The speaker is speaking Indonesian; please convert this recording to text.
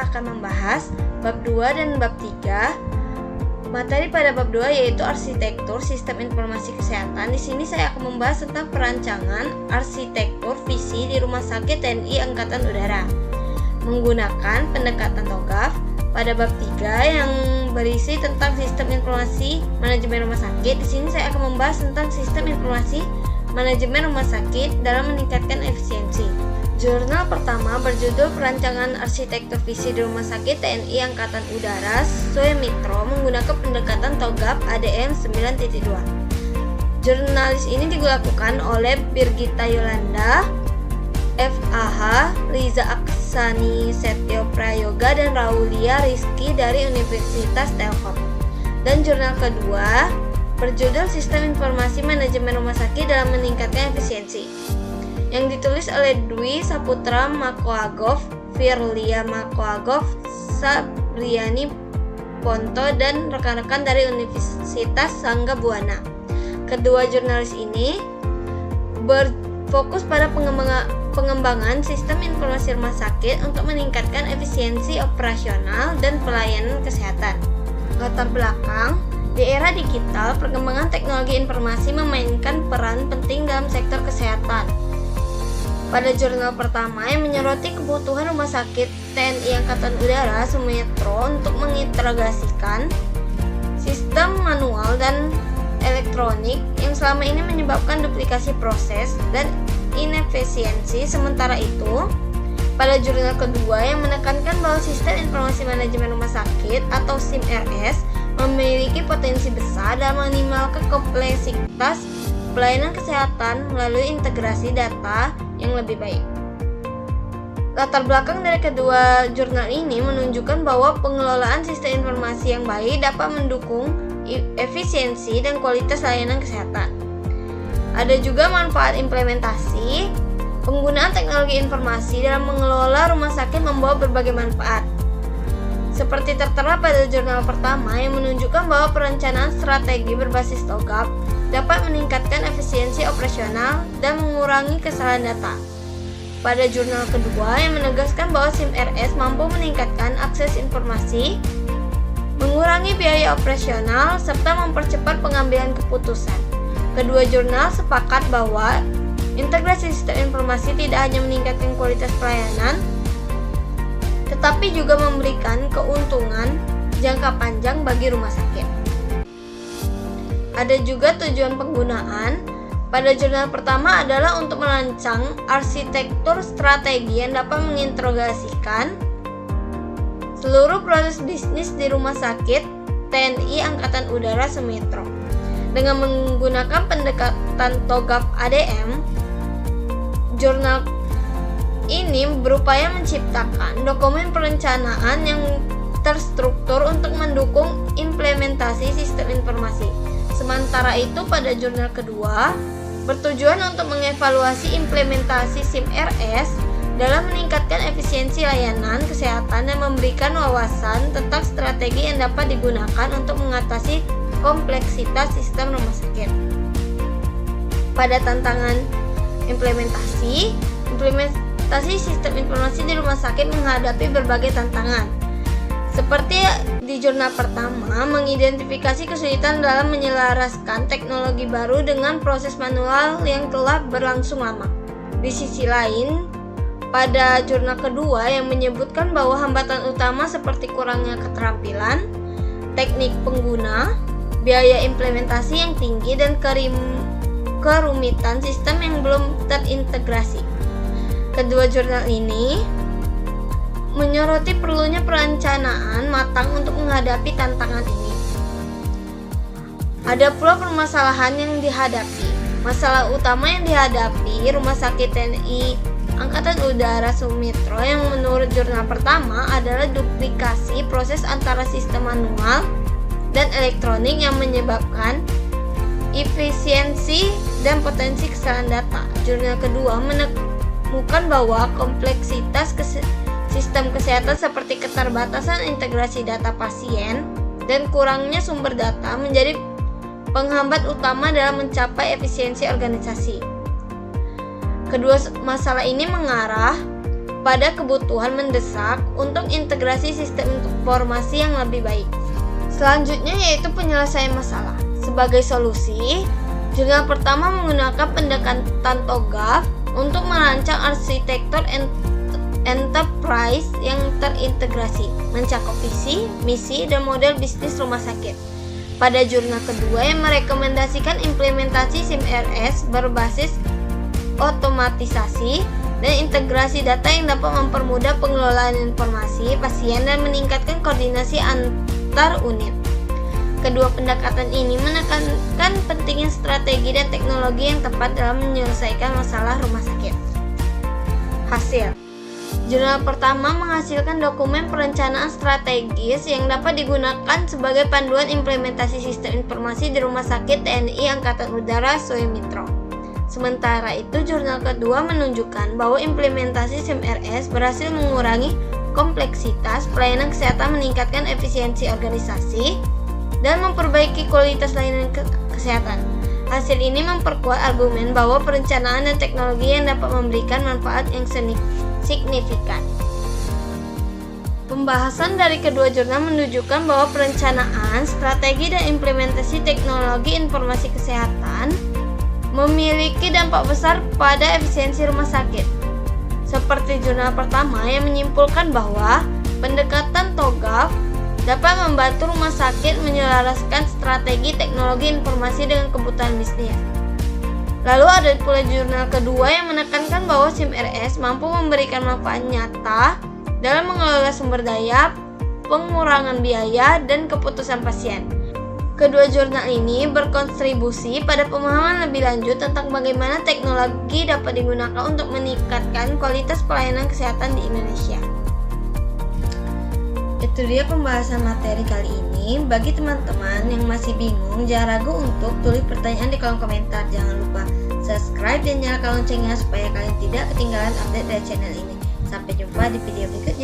kita akan membahas bab 2 dan bab 3. Materi pada bab 2 yaitu arsitektur sistem informasi kesehatan. Di sini saya akan membahas tentang perancangan arsitektur visi di Rumah Sakit TNI Angkatan Udara menggunakan pendekatan TOGAF. Pada bab 3 yang berisi tentang sistem informasi manajemen rumah sakit, di sini saya akan membahas tentang sistem informasi manajemen rumah sakit dalam meningkatkan efisiensi. Jurnal pertama berjudul Perancangan Arsitektur Visi di Rumah Sakit TNI Angkatan Udara Suemitro menggunakan pendekatan TOGAF ADM 9.2. Jurnalis ini dilakukan oleh Birgita Yolanda, FAH, Riza Aksani Setio Prayoga, dan Raulia Rizky dari Universitas Telkom. Dan jurnal kedua berjudul Sistem Informasi Manajemen Rumah Sakit dalam Meningkatkan Efisiensi, yang ditulis oleh Dwi Saputra Makoagov, Firlia Makoagov, Sabriani Ponto, dan rekan-rekan dari Universitas Sangga Buana. Kedua jurnalis ini berfokus pada pengembangan sistem informasi rumah sakit untuk meningkatkan efisiensi operasional dan pelayanan kesehatan. Latar belakang: di era digital, perkembangan teknologi informasi memainkan peran penting dalam sektor kesehatan. Pada jurnal pertama yang menyoroti kebutuhan Rumah Sakit TNI Angkatan Udara Suemitro untuk mengintegrasikan sistem manual dan elektronik yang selama ini menyebabkan duplikasi proses dan inefisiensi. Sementara itu, pada jurnal kedua yang menekankan bahwa sistem informasi manajemen rumah sakit atau SIM-RS memiliki potensi besar dalam meminimalkan kompleksitas pelayanan kesehatan melalui integrasi data yang lebih baik. Latar belakang dari kedua jurnal ini menunjukkan bahwa pengelolaan sistem informasi yang baik dapat mendukung efisiensi dan kualitas layanan kesehatan. Ada juga manfaat implementasi. Penggunaan teknologi informasi dalam mengelola rumah sakit membawa berbagai manfaat, seperti tertera pada jurnal pertama yang menunjukkan bahwa perencanaan strategi berbasis TOGAF dapat meningkatkan efisiensi operasional dan mengurangi kesalahan data. Pada jurnal kedua yang menegaskan bahwa SIM-RS mampu meningkatkan akses informasi, mengurangi biaya operasional, serta mempercepat pengambilan keputusan. Kedua jurnal sepakat bahwa integrasi sistem informasi tidak hanya meningkatkan kualitas pelayanan, tetapi juga memberikan keuntungan jangka panjang bagi rumah sakit. Ada juga tujuan penggunaan. Pada jurnal pertama adalah untuk merancang arsitektur strategi yang dapat mengintegrasikan seluruh proses bisnis di Rumah Sakit TNI Angkatan Udara Suemitro. Dengan menggunakan pendekatan TOGAF ADM, jurnal ini berupaya menciptakan dokumen perencanaan yang terstruktur untuk mendukung implementasi sistem informasi. Sementara itu, pada jurnal kedua bertujuan untuk mengevaluasi implementasi SIM-RS dalam meningkatkan efisiensi layanan kesehatan dan memberikan wawasan tentang strategi yang dapat digunakan untuk mengatasi kompleksitas sistem rumah sakit. Pada tantangan implementasi sistem informasi di rumah sakit menghadapi berbagai tantangan. Seperti di jurnal pertama, mengidentifikasi kesulitan dalam menyelaraskan teknologi baru dengan proses manual yang telah berlangsung lama. Di sisi lain, pada jurnal kedua yang menyebutkan bahwa hambatan utama seperti kurangnya keterampilan, teknik pengguna, biaya implementasi yang tinggi, dan kerumitan sistem yang belum terintegrasi. Kedua jurnal ini menyoroti perlunya perencanaan matang untuk menghadapi tantangan ini. Ada pula permasalahan yang dihadapi. Masalah utama yang dihadapi Rumah Sakit TNI Angkatan Udara Suemitro yang menurut jurnal pertama adalah duplikasi proses antara sistem manual dan elektronik yang menyebabkan efisiensi dan potensi kesalahan data. Jurnal kedua menemukan bahwa kompleksitas sistem kesehatan seperti keterbatasan integrasi data pasien dan kurangnya sumber data menjadi penghambat utama dalam mencapai efisiensi organisasi. Kedua masalah ini mengarah kepada kebutuhan mendesak untuk integrasi sistem informasi yang lebih baik. Selanjutnya yaitu penyelesaian masalah. Sebagai solusi, jurnal pertama menggunakan pendekatan TOGAF untuk merancang arsitektur enterprise yang terintegrasi, mencakup visi, misi, dan model bisnis rumah sakit. Pada jurnal kedua yang merekomendasikan implementasi SIM-RS berbasis otomatisasi dan integrasi data yang dapat mempermudah pengelolaan informasi pasien dan meningkatkan koordinasi antar unit. Kedua pendekatan ini menekankan pentingnya strategi dan teknologi yang tepat dalam menyelesaikan masalah rumah sakit. Hasil: jurnal pertama menghasilkan dokumen perencanaan strategis yang dapat digunakan sebagai panduan implementasi sistem informasi di Rumah Sakit TNI Angkatan Udara Suemitro. Sementara itu, jurnal kedua menunjukkan bahwa implementasi SIM-RS berhasil mengurangi kompleksitas pelayanan kesehatan, meningkatkan efisiensi organisasi, dan memperbaiki kualitas layanan kesehatan. Hasil ini memperkuat argumen bahwa perencanaan dan teknologi yang dapat memberikan manfaat yang signifikan. Pembahasan dari kedua jurnal menunjukkan bahwa perencanaan, strategi, dan implementasi teknologi informasi kesehatan memiliki dampak besar pada efisiensi rumah sakit. Seperti jurnal pertama yang menyimpulkan bahwa pendekatan TOGAF dapat membantu rumah sakit menyelaraskan strategi teknologi informasi dengan kebutuhan bisnis. Lalu ada pula jurnal kedua yang menekankan bahwa SIM-RS mampu memberikan manfaat nyata dalam mengelola sumber daya, pengurangan biaya, dan keputusan pasien. Kedua jurnal ini berkontribusi pada pemahaman lebih lanjut tentang bagaimana teknologi dapat digunakan untuk meningkatkan kualitas pelayanan kesehatan di Indonesia. Itu dia pembahasan materi kali ini. Bagi teman-teman yang masih bingung, jangan ragu untuk tulis pertanyaan di kolom komentar. Jangan lupa subscribe dan nyalakan loncengnya supaya kalian tidak ketinggalan update dari channel ini. Sampai jumpa di video berikutnya.